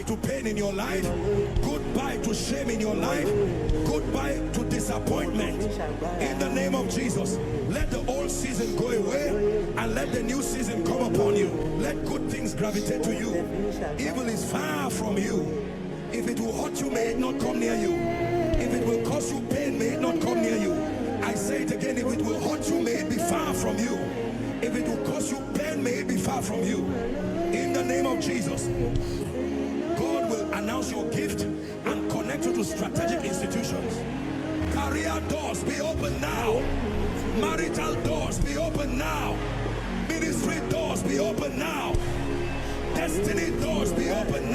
to pain in your life. Goodbye to shame in your life. Goodbye to disappointment. In the name of Jesus, let the old season go away and let the new season come upon you. Let good things gravitate to you. Evil is far from you. If it will hurt you, may it not come near you. If it will cause you pain, may it not come near you. I say it again, if it will hurt you, may it be far from you. If it will cause you pain, may it be far from you. In the name of Jesus, God will announce your gift and connect you to strategic institutions. Career doors be open now. Marital doors be open now. Ministry doors be open now. Destiny doors be open